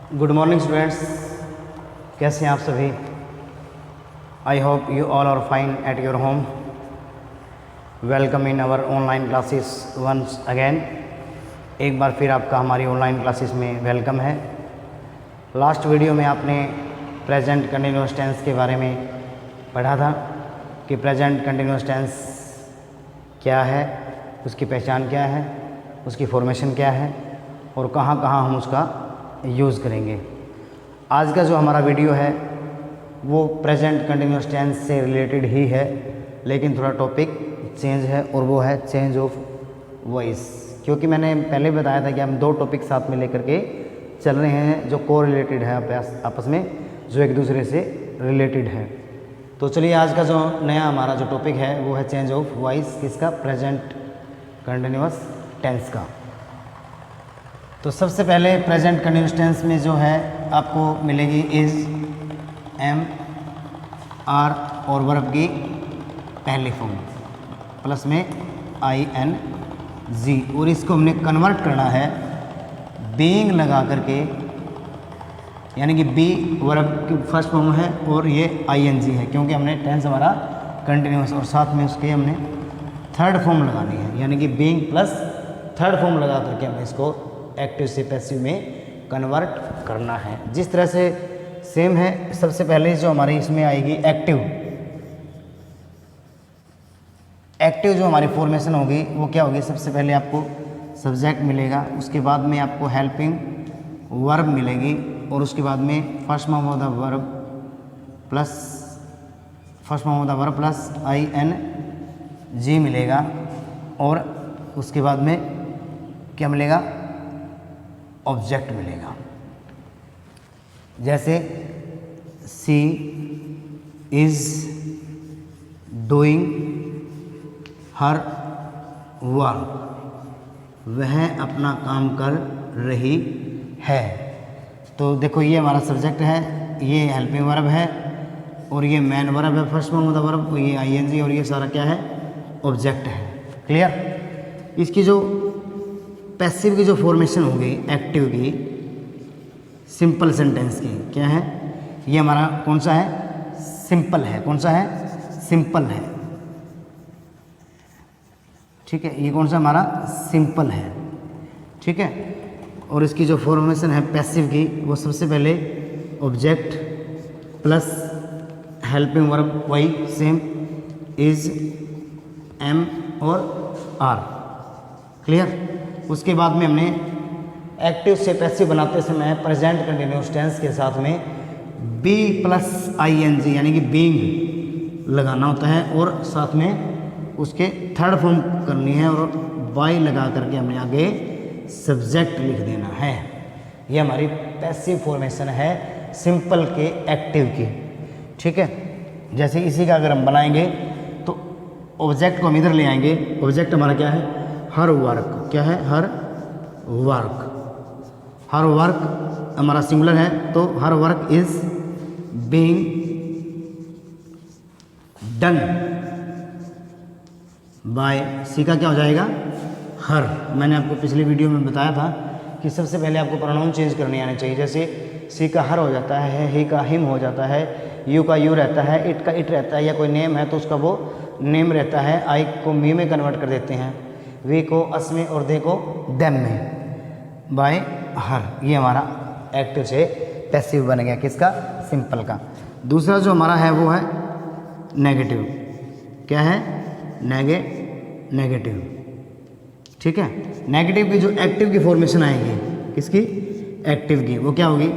Good morning students, कैसे हैं आप सभी। I hope you all are fine at your home. Welcome in our online classes once again. एक बार फिर आपका हमारी ऑनलाइन क्लासेस में वेलकम है। लास्ट वीडियो में आपने प्रेजेंट कंटिन्यूअस टेंस के बारे में पढ़ा था कि प्रेजेंट कंटिन्यूअस टेंस क्या है, उसकी पहचान क्या है, उसकी फॉर्मेशन क्या है और कहाँ कहाँ हम उसका यूज़ करेंगे। आज का जो हमारा वीडियो है वो प्रेजेंट कंटिन्यूअस टेंस से रिलेटेड ही है, लेकिन थोड़ा टॉपिक चेंज है और वो है चेंज ऑफ वॉइस। क्योंकि मैंने पहले बताया था कि हम दो टॉपिक साथ में लेकर के चल रहे हैं जो को रिलेटेड है आपस में, जो एक दूसरे से रिलेटेड है। तो चलिए आज का जो नया हमारा जो टॉपिक है वो है चेंज ऑफ वॉइस, किसका, प्रेजेंट कंटिन्यूअस टेंस का। तो सबसे पहले प्रेजेंट कंटिन्यूअस टेंस में जो है आपको मिलेगी इज़, एम, आर और वर्ब की पहली फॉर्म प्लस में आई एन जी, और इसको हमने कन्वर्ट करना है बीइंग लगा करके, यानी कि बी वर्ब की फर्स्ट फॉर्म है और ये आई एन जी है, क्योंकि हमने टेंस हमारा कंटिन्यूअस और साथ में उसके हमने थर्ड फॉर्म लगानी है, यानी कि बीइंग प्लस थर्ड फॉर्म लगा करके हमें इसको एक्टिव से पैसिव में कन्वर्ट करना है। जिस तरह से सेम है, सबसे पहले जो हमारी इसमें आएगी एक्टिव। एक्टिव जो हमारी फॉर्मेशन होगी वो क्या होगी, सबसे पहले आपको सब्जेक्ट मिलेगा, उसके बाद में आपको हेल्पिंग वर्ब मिलेगी और उसके बाद में first form of the verb plus I N G मिलेगा और उसके बाद में क्या मिलेगा, ऑब्जेक्ट मिलेगा। जैसे सी इज डूइंग हर वर्क, वह अपना काम कर रही है। तो देखो ये हमारा सब्जेक्ट है, ये हेल्पिंग वर्ब है और ये मेन वर्ब है first form of the verb, ये आईएनजी, और ये सारा क्या है, ऑब्जेक्ट है। क्लियर। इसकी जो पैसिव की जो फॉर्मेशन होगी एक्टिव की, सिंपल सेंटेंस की, क्या है, ये हमारा कौन सा है, सिंपल है। कौन सा है, सिंपल है। ठीक है, ये कौन सा हमारा सिंपल है। ठीक है, और इसकी जो फॉर्मेशन है पैसिव की, वो सबसे पहले ऑब्जेक्ट प्लस हेल्पिंग वर्ब, वही सेम, इज, एम और आर। क्लियर। उसके बाद में हमने एक्टिव से पैसिव बनाते समय प्रेजेंट कंटिन्यूअस टेंस के साथ में be plus I N G, यानी कि बीइंग लगाना होता है और साथ में उसके थर्ड फॉर्म करनी है और बाई लगा करके हमने आगे सब्जेक्ट लिख देना है। ये हमारी पैसिव फॉर्मेशन है सिंपल के एक्टिव की। ठीक है, जैसे इसी का अगर हम बनाएंगे तो ऑब्जेक्ट को हम इधर ले आएंगे। ऑब्जेक्ट हमारा क्या है, हर वर्क। क्या है, हर वर्क। हर वर्क हमारा सिंगुलर है, तो her work is being done by, सी का क्या हो जाएगा, हर। मैंने आपको पिछली वीडियो में बताया था कि सबसे पहले आपको प्रोनाउन चेंज करने आने चाहिए। जैसे सी का हर हो जाता है, ही का हिम हो जाता है, यू का यू रहता है, इट का इट रहता है, या कोई नेम है तो उसका वो नेम रहता है। आई को मी में कन्वर्ट कर देते हैं, वे को अस में और दे को देम में, बाय हर। ये हमारा एक्टिव से पैसिव बन गया, किसका, सिंपल का। दूसरा जो हमारा है वो है नेगेटिव। क्या है, नेगेटिव। ठीक है, नेगेटिव की जो एक्टिव की फॉर्मेशन आएगी, किसकी, एक्टिव की, वो क्या होगी,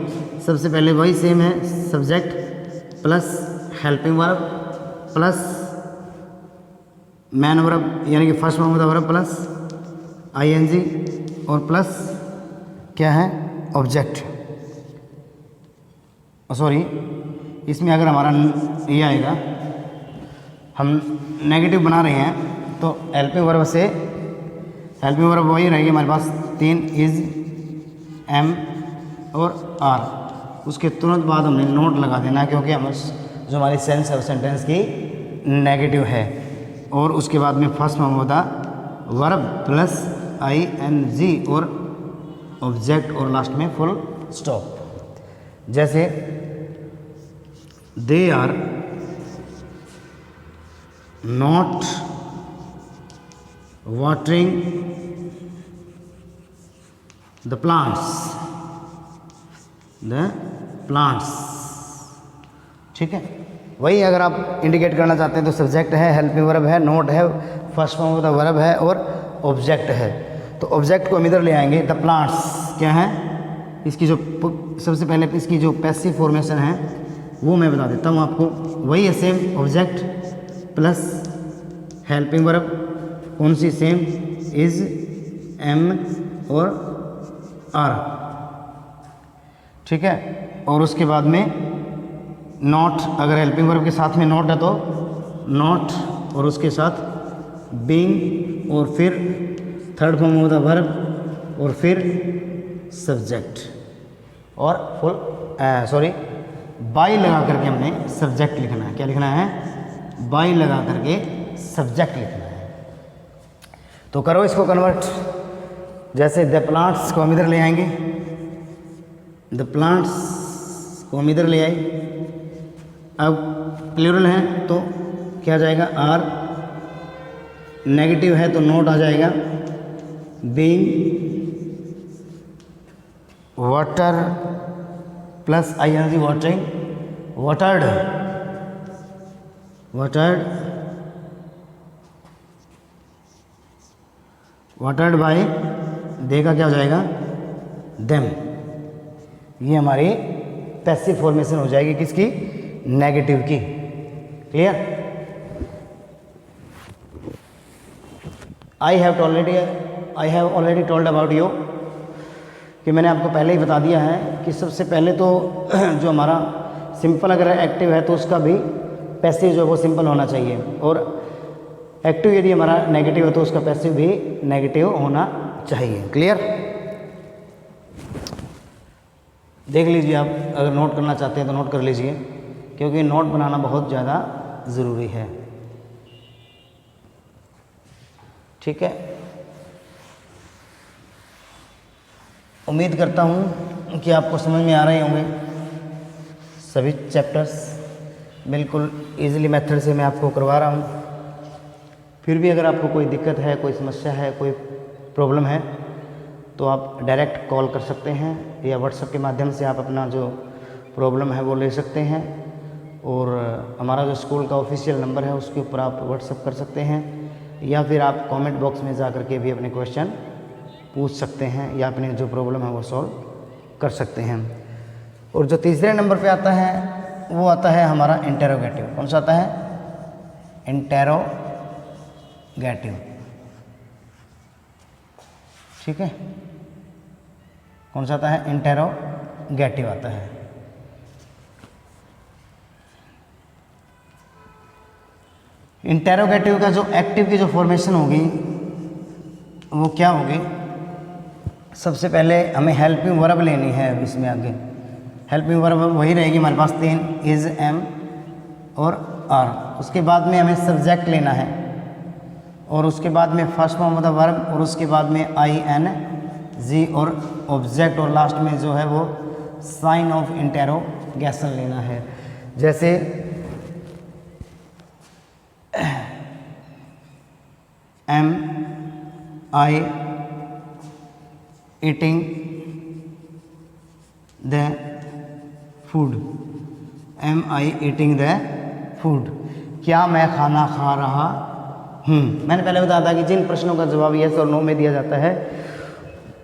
सबसे पहले वही सेम है, subject plus helping verb plus main verb, यानी कि first form of the verb plus ING और प्लस क्या है, ऑब्जेक्ट। सॉरी, इसमें अगर हमारा ये आएगा, हम नेगेटिव बना रहे हैं तो हेल्पिंग वर्ब से, हेल्पिंग वर्ब वही रहेगी हमारे पास तीन, इज, एम और आर। उसके तुरंत बाद हमने नोट लगा देना, क्योंकि हम जो हमारी सेंस है उस सेंटेंस की नेगेटिव है। और उसके बाद में फर्स्ट फॉर्म होता verb plus I N G और ऑब्जेक्ट और लास्ट में फुल स्टॉप। जैसे they are not watering the plants, ठीक है। वही अगर आप इंडिकेट करना चाहते हैं तो सब्जेक्ट है, हेल्पिंग वर्ब है, नोट है, first form of the verb है और ऑब्जेक्ट है। तो ऑब्जेक्ट को हम इधर ले आएंगे। द प्लांट्स क्या है, इसकी जो सबसे पहले इसकी जो पैसिव फॉर्मेशन है वो मैं बता देता हूँ आपको। वही है same, object plus helping verb, कौन सी सेम, इज, एम और आर, ठीक है। और उसके बाद में नॉट, अगर हेल्पिंग वर्ब के साथ में नॉट है तो नॉट, और उसके साथ बीइंग, और फिर third form of the verb, और फिर सब्जेक्ट, और फुल बाई लगा करके हमने सब्जेक्ट लिखना है। क्या लिखना है, बाई लगा करके सब्जेक्ट लिखना है। तो करो इसको कन्वर्ट। जैसे द प्लांट्स को हम इधर ले आएंगे, द प्लांट्स को हम इधर ले आए। अब प्लूरल है तो क्या जाएगा, आर, नेगेटिव है तो नोट आ जाएगा, being, water plus ING watering, watered, watered, watered by, देगा क्या हो जाएगा, देम। ये हमारी पैसिव फॉर्मेशन हो जाएगी किसकी, नेगेटिव की। Clear. I have already told about you, कि मैंने आपको पहले ही बता दिया है कि सबसे पहले तो जो हमारा सिंपल अगर एक्टिव है तो उसका भी पैसिव जो है वो सिंपल होना चाहिए, और एक्टिव यदि हमारा नेगेटिव है तो उसका पैसिव भी नेगेटिव होना चाहिए। क्लियर। देख लीजिए, आप अगर नोट करना चाहते हैं तो नोट कर लीजिए, क्योंकि नोट बनाना बहुत ज़्यादा ज़रूरी है, ठीक है। उम्मीद करता हूँ कि आपको समझ में आ रहे होंगे सभी चैप्टर्स। बिल्कुल इजीली मेथड से मैं आपको करवा रहा हूँ। फिर भी अगर आपको कोई दिक्कत है, कोई समस्या है, कोई प्रॉब्लम है तो आप डायरेक्ट कॉल कर सकते हैं, या व्हाट्सएप के माध्यम से आप अपना जो प्रॉब्लम है वो ले सकते हैं। और हमारा जो स्कूल का ऑफिशियल नंबर है उसके ऊपर आप व्हाट्सएप कर सकते हैं, या फिर आप कमेंट बॉक्स में जा कर के भी अपने क्वेश्चन पूछ सकते हैं, या अपने जो प्रॉब्लम है वो सॉल्व कर सकते हैं। और जो तीसरे नंबर पे आता है वो आता है हमारा इंटेरोगेटिव। कौन सा आता है, इंटेरोगेटिव, ठीक है। कौन सा आता है, इंटेरोगेटिव आता है। इंटेरोगेटिव का जो एक्टिव की जो फॉर्मेशन होगी वो क्या होगी, सबसे पहले हमें हेल्पिंग वर्ब लेनी है। अब इसमें आगे हेल्पिंग वर्ब वही रहेगी हमारे पास 3, इज, एम और आर। उसके बाद में हमें सब्जेक्ट लेना है, और उसके बाद में first form of the verb, और उसके बाद में आई एन जी और ऑब्जेक्ट, और लास्ट में जो है वो साइन ऑफ इंटेरोगेशन लेना है। जैसे am I eating the food, am I eating the food, क्या मैं खाना खा रहा हूँ। मैंने पहले बताया था कि जिन प्रश्नों का जवाब यस और नो में दिया जाता है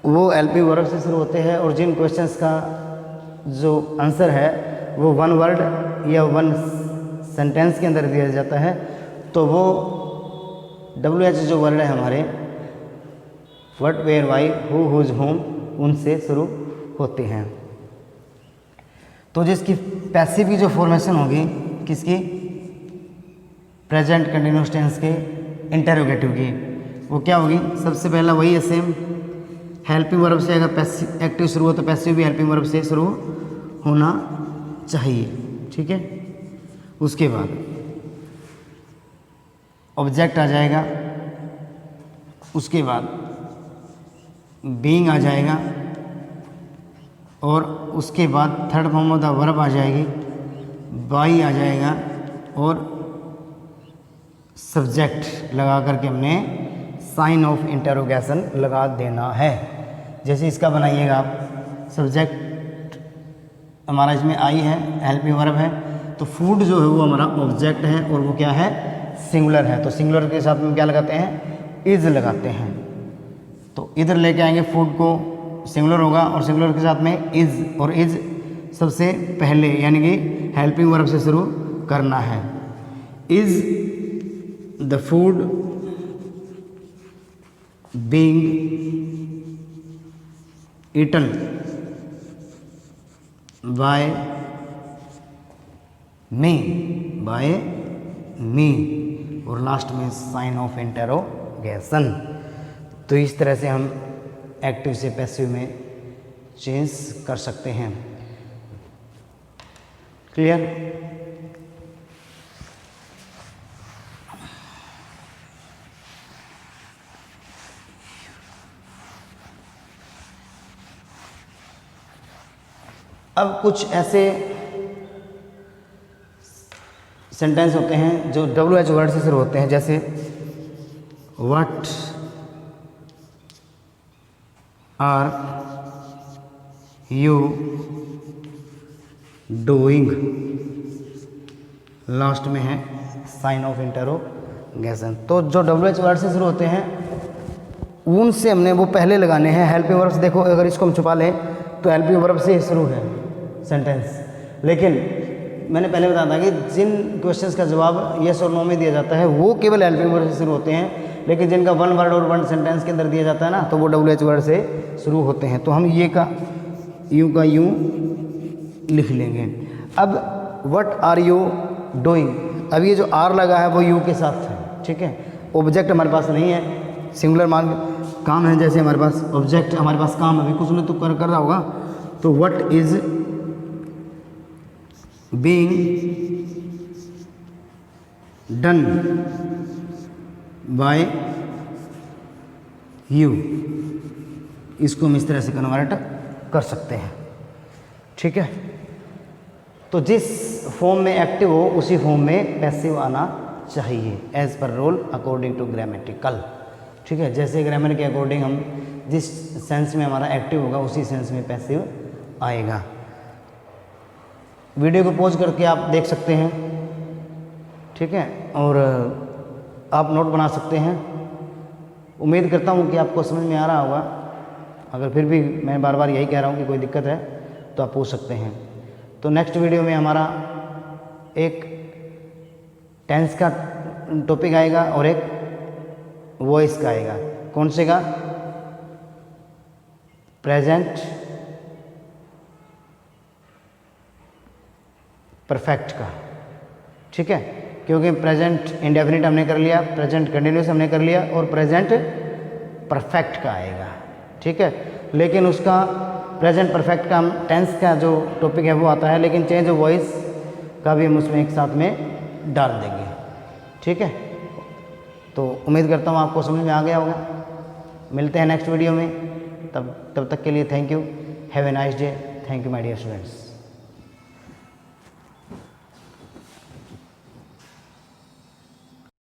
वो हेल्पिंग वर्ब से शुरू होते हैं, और जिन क्वेश्चंस का जो आंसर है वो वन वर्ड या वन सेंटेंस के अंदर दिया जाता है तो वो WH जो वर्ड है हमारे what, where, why, who, whose, whom, उनसे शुरू होते हैं। तो जिसकी पैसिव की जो फॉर्मेशन होगी किसकी, प्रेजेंट कंटिन्यूअस टेंस के इंटेरोगेटिव की, वो क्या होगी, सबसे पहला वही है सेम, हेल्पिंग वर्ब से अगर पैसिव एक्टिव शुरू हो तो पैसिव भी हेल्पिंग वर्ब से शुरू होना चाहिए, ठीक है। उसके बाद ऑब्जेक्ट आ जाएगा, उसके बाद बीइंग आ जाएगा, और उसके बाद third form of the verb आ जाएगी, बाई आ जाएगा और सब्जेक्ट लगा करके हमने साइन ऑफ इंटरोगेशन लगा देना है। जैसे इसका बनाइएगा आप, सब्जेक्ट हमारा इसमें आई है, हेल्पिंग वर्ब है, तो फूड जो है वो हमारा ऑब्जेक्ट है और वो क्या है, सिंगुलर है। तो सिंगुलर के साथ में क्या लगाते हैं, इज लगाते हैं। तो इधर लेके आएंगे फूड को, सिंगुलर होगा और सिंगुलर के साथ में इज, और इज सबसे पहले यानी कि हेल्पिंग वर्ब से शुरू करना है। Is the food being eaten by me, और लास्ट में साइन ऑफ इंटरोगेशन। तो इस तरह से हम एक्टिव से पैसिव में चेंज कर सकते हैं। क्लियर? अब कुछ ऐसे सेंटेंस होते हैं जो WH वर्ड से शुरू होते हैं, जैसे what are you doing, last में है साइन ऑफ इंटरोगेशन। तो जो WH वर्ड से शुरू होते हैं उनसे हमने वो पहले लगाने हैं। हेल्पिंग वर्ब्स देखो, अगर इसको हम छुपा लें तो हेल्पिंग वर्ब से शुरू है सेंटेंस, लेकिन मैंने पहले बताया था कि जिन क्वेश्चंस का जवाब यस और नो में दिया जाता है वो केवल हेल्पिंग वर्ब से शुरू होते हैं, लेकिन जिनका वन वर्ड और वन सेंटेंस के अंदर दिया जाता है ना, तो वो WH वर्ड से शुरू होते हैं। तो हम ये का यूं लिख लेंगे। अब व्हाट आर यू डूइंग, अब ये जो आर लगा है वो यू के साथ है, ठीक है। ऑब्जेक्ट हमारे पास नहीं है, सिंगुलर मान काम है, जैसे हमारे पास ऑब्जेक्ट, हमारे पास काम अभी कुछ ने तो कर रहा होगा। तो what is being done bye you, इसको हम इस तरह से कन्वर्ट कर सकते हैं, ठीक है। तो जिस फॉर्म में एक्टिव हो उसी फॉर्म में पैसिव आना चाहिए, as per rule according to grammatical, ठीक है। जैसे ग्रामर के अकॉर्डिंग हम जिस सेंस में हमारा एक्टिव होगा उसी सेंस में पैसिव आएगा। वीडियो को पॉज करके आप देख सकते हैं, ठीक है, और आप नोट बना सकते हैं। उम्मीद करता हूँ कि आपको समझ में आ रहा होगा। अगर फिर भी मैं बार बार यही कह रहा हूँ कि कोई दिक्कत है तो आप पूछ सकते हैं। तो नेक्स्ट वीडियो में हमारा एक टेंस का टॉपिक आएगा और एक वॉइस का आएगा। कौन से का? प्रेजेंट परफेक्ट का, ठीक है, क्योंकि प्रेजेंट इंडेफिनिट हमने कर लिया, प्रेजेंट कंटिन्यूस हमने कर लिया और प्रेजेंट परफेक्ट का आएगा, ठीक है। लेकिन उसका प्रेजेंट परफेक्ट का टेंस का जो टॉपिक है वो आता है, लेकिन चेंज ऑफ वॉइस का भी हम उसमें एक साथ में डाल देंगे, ठीक है। तो उम्मीद करता हूँ आपको समझ में आ गया होगा। मिलते हैं नेक्स्ट वीडियो में, तब तक के लिए thank you, have a nice day, thank you my dear students.